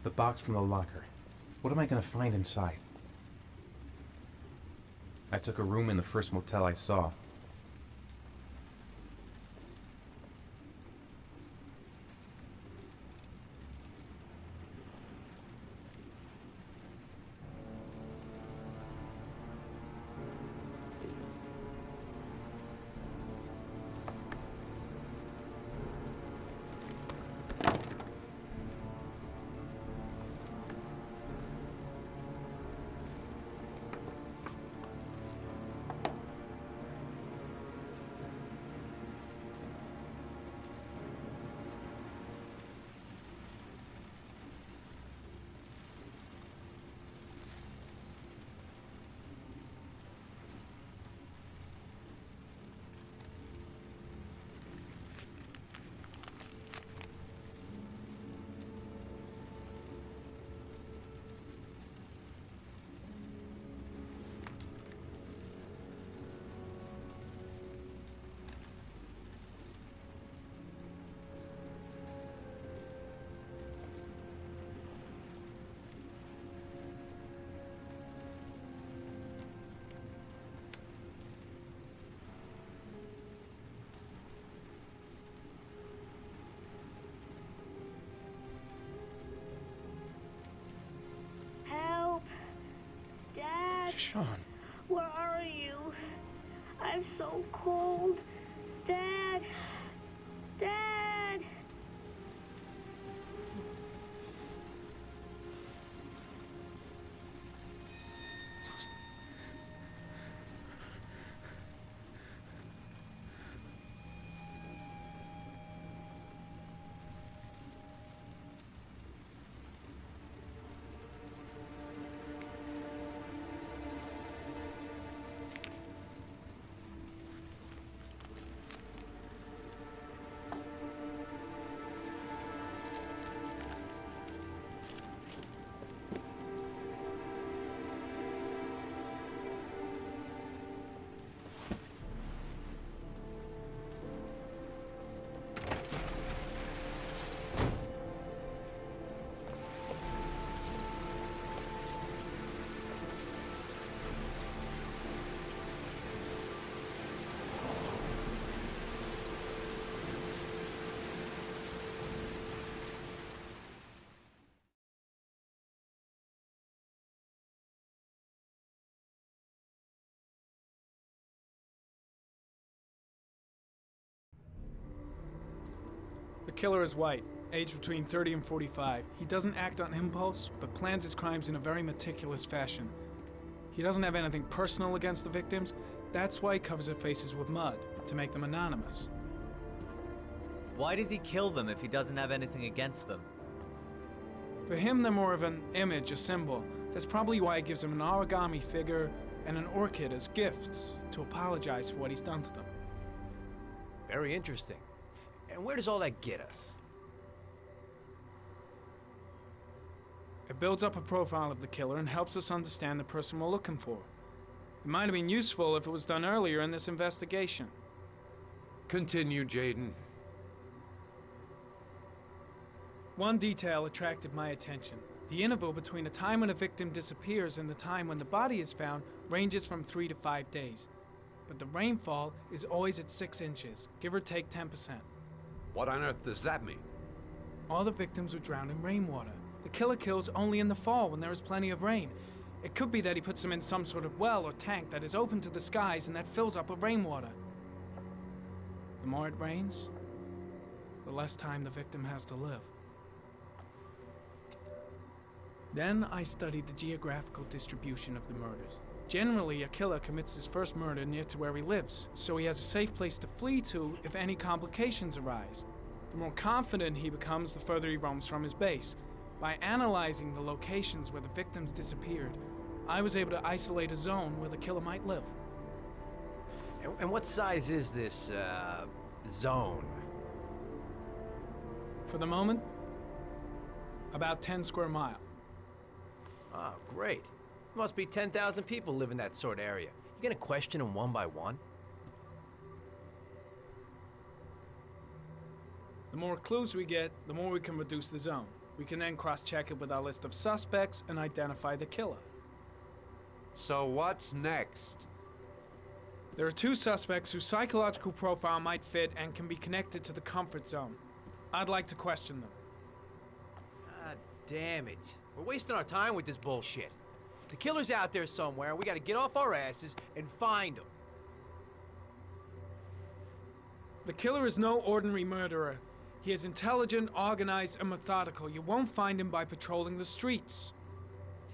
The box from the locker. What am I gonna find inside? I took a room in the first motel I saw. Shawn. Where are you? I'm so cold. Dad! Dad! The killer is white, aged between 30 and 45. He doesn't act on impulse, but plans his crimes in a very meticulous fashion. He doesn't have anything personal against the victims. That's why he covers their faces with mud, to make them anonymous. Why does he kill them if he doesn't have anything against them? For him, they're more of an image, a symbol. That's probably why he gives them an origami figure and an orchid as gifts to apologize for what he's done to them. Very interesting. And where does all that get us? It builds up a profile of the killer and helps us understand the person we're looking for. It might have been useful if it was done earlier in this investigation. Continue, Jaden. One detail attracted my attention. The interval between the time when a victim disappears and the time when the body is found ranges from 3 to 5 days. But the rainfall is always at 6 inches, give or take 10%. What on earth does that mean? All the victims were drowned in rainwater. The killer kills only in the fall when there is plenty of rain. It could be that he puts them in some sort of well or tank that is open to the skies and that fills up with rainwater. The more it rains, the less time the victim has to live. Then I studied the geographical distribution of the murders. Generally, a killer commits his first murder near to where he lives, so he has a safe place to flee to if any complications arise. The more confident he becomes, the further he roams from his base. By analyzing the locations where the victims disappeared, I was able to isolate a zone where the killer might live. And what size is this, zone? For the moment, about 10 square miles. Oh, great. Must be 10,000 people live in that sort of area. You gonna question them one by one? The more clues we get, the more we can reduce the zone. We can then cross-check it with our list of suspects and identify the killer. So what's next? There are 2 suspects whose psychological profile might fit and can be connected to the comfort zone. I'd like to question them. God damn it. We're wasting our time with this bullshit. The killer's out there somewhere, and we gotta get off our asses and find him. The killer is no ordinary murderer. He is intelligent, organized, and methodical. You won't find him by patrolling the streets.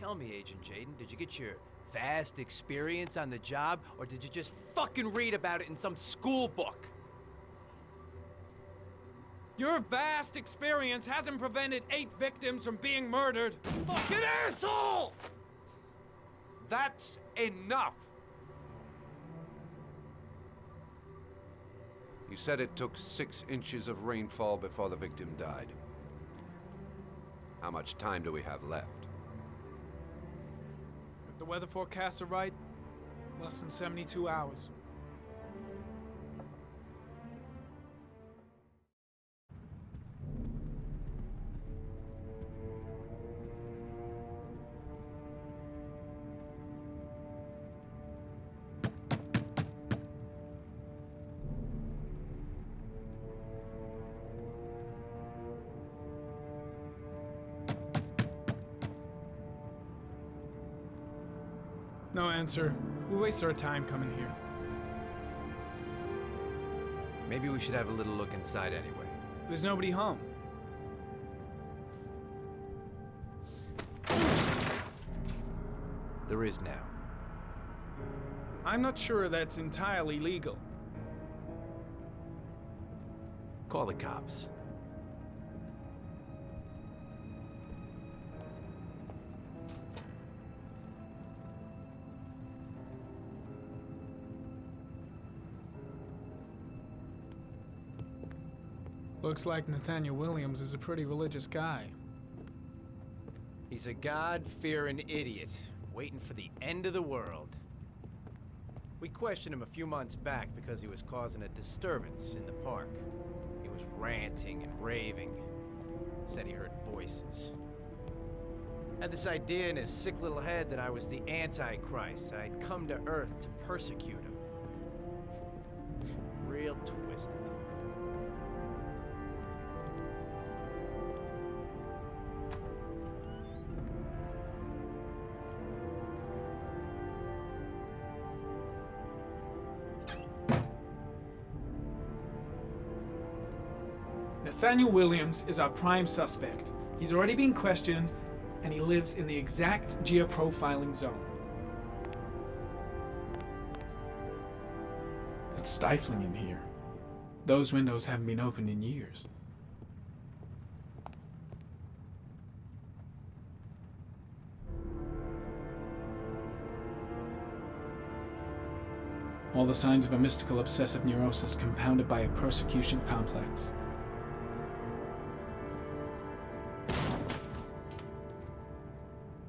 Tell me, Agent Jaden, did you get your vast experience on the job, or did you just fucking read about it in some school book? Your vast experience hasn't prevented 8 victims from being murdered. Fucking asshole! That's enough! You said it took 6 inches of rainfall before the victim died. How much time do we have left? If the weather forecasts are right, less than 72 hours. No answer. We waste our time coming here. Maybe we should have a little look inside anyway. There's nobody home. There is now. I'm not sure that's entirely legal. Call the cops. Looks like Nathaniel Williams is a pretty religious guy. He's a God-fearing idiot, waiting for the end of the world. We questioned him a few months back because he was causing a disturbance in the park. He was ranting and raving. Said he heard voices. Had this idea in his sick little head that I was the Antichrist. I'd come to Earth to persecute him. Real twisted. Nathaniel Williams is our prime suspect. He's already been questioned, and he lives in the exact geoprofiling zone. It's stifling in here. Those windows haven't been opened in years. All the signs of a mystical obsessive neurosis compounded by a persecution complex.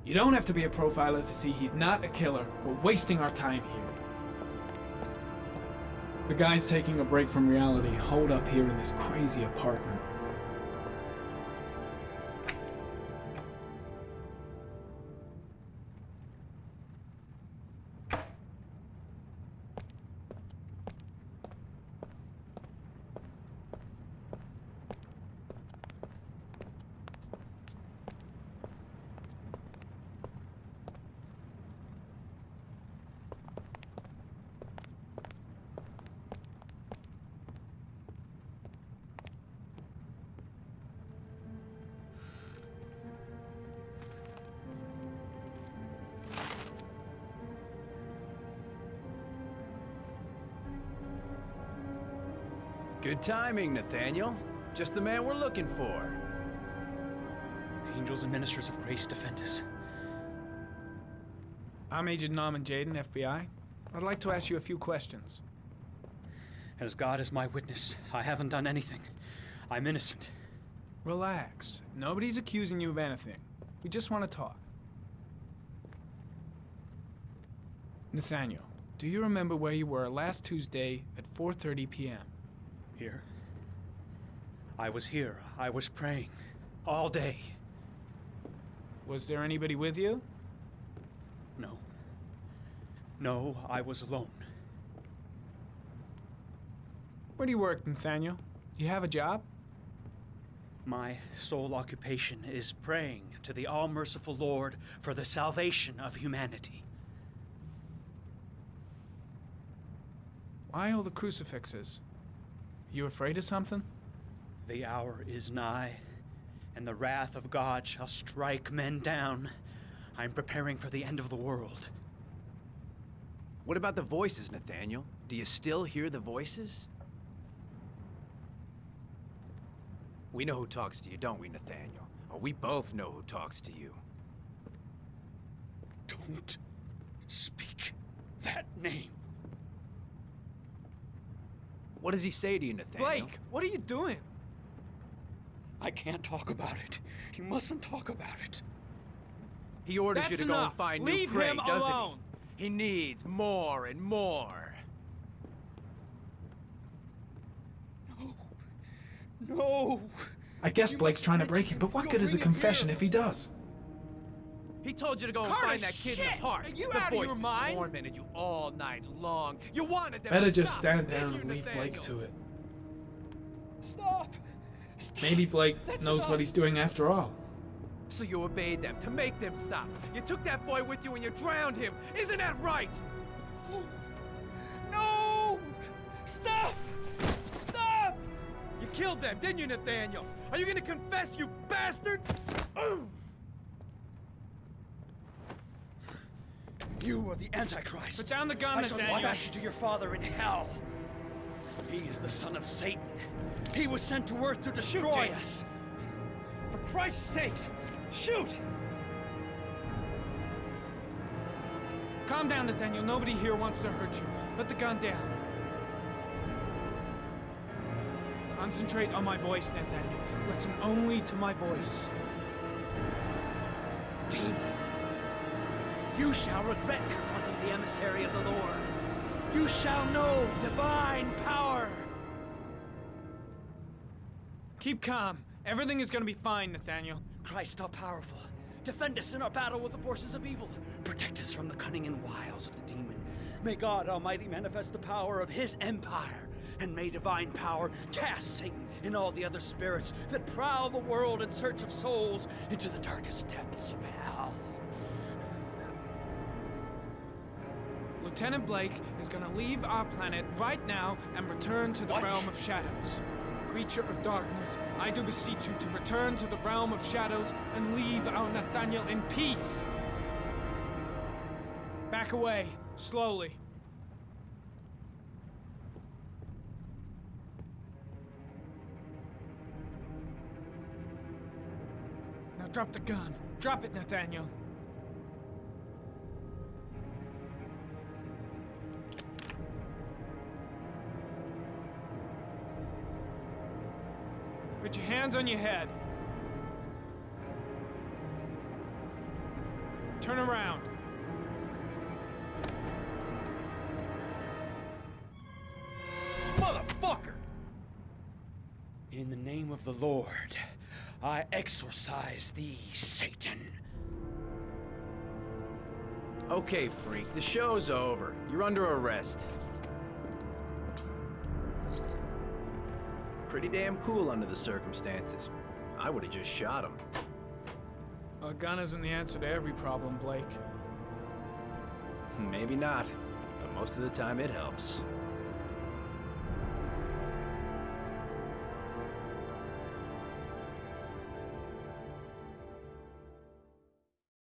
You don't have to be a profiler to see he's not a killer. We're wasting our time here. The guy's taking a break from reality, holed up here in this crazy apartment. Good timing, Nathaniel. Just the man we're looking for. Angels and ministers of grace defend us. I'm Agent Norman Jaden, FBI. I'd like to ask you a few questions. As God is my witness, I haven't done anything. I'm innocent. Relax. Nobody's accusing you of anything. We just want to talk. Nathaniel, do you remember where you were last Tuesday at 4:30 p.m.? Here? I was here. I was praying. All day. Was there anybody with you? No. No, I was alone. Where do you work, Nathaniel? You have a job? My sole occupation is praying to the all-merciful Lord for the salvation of humanity. Why all the crucifixes? You afraid of something? The hour is nigh, and the wrath of God shall strike men down. I'm preparing for the end of the world. What about the voices, Nathaniel? Do you still hear the voices? We know who talks to you, don't we, Nathaniel? Or we both know who talks to you. Don't speak that name. What does he say to you, Nathaniel? Blake, what are you doing? I can't talk about it. You mustn't talk about it. He orders you That's to go and enough. find Leave new prey, him doesn't alone. he? He needs more and more. No! I guess Blake's trying to break him, but what good is a confession if he does? He told you to go and Carter, find that kid in shit! the park. Are you the out of your voices mind? tormented you all night long. You wanted them Better to just stop, stand didn't down you, and leave Nathaniel? Blake to it. Stop! Maybe Blake knows enough. what he's doing after all. So you obeyed them to make them stop. You took that boy with you and you drowned him. Isn't that right? No! Stop! Stop! You killed them, didn't you, Nathaniel? Are you gonna confess, you bastard? You are the Antichrist. Put down the gun, I shall Nathaniel. dispatch you to your father in hell. He is the son of Satan. He was sent to earth to destroy us. For Christ's sake, shoot! Calm down, Nathaniel. Nobody here wants to hurt you. Put the gun down. Concentrate on my voice, Nathaniel. Listen only to my voice. Demon, you shall regret confronting the emissary of the Lord. You shall know divine power. Keep calm. Everything is gonna be fine, Nathaniel. Christ all powerful, defend us in our battle with the forces of evil. Protect us from the cunning and wiles of the demon. May God Almighty manifest the power of his empire, and may divine power cast Satan and all the other spirits that prowl the world in search of souls into the darkest depths of hell. Lieutenant Blake is gonna leave our planet right now and return to the What? realm of shadows. Creature of darkness, I do beseech you to return to the realm of shadows and leave our Nathaniel in peace. Back away, slowly. Now drop the gun. Drop it, Nathaniel. Put your hands on your head. Turn around. Motherfucker! In the name of the Lord, I exorcise thee, Satan. Okay, freak, the show's over. You're under arrest. Pretty damn cool under the circumstances. I would have just shot him. A gun isn't the answer to every problem, Blake. Maybe not, but most of the time it helps.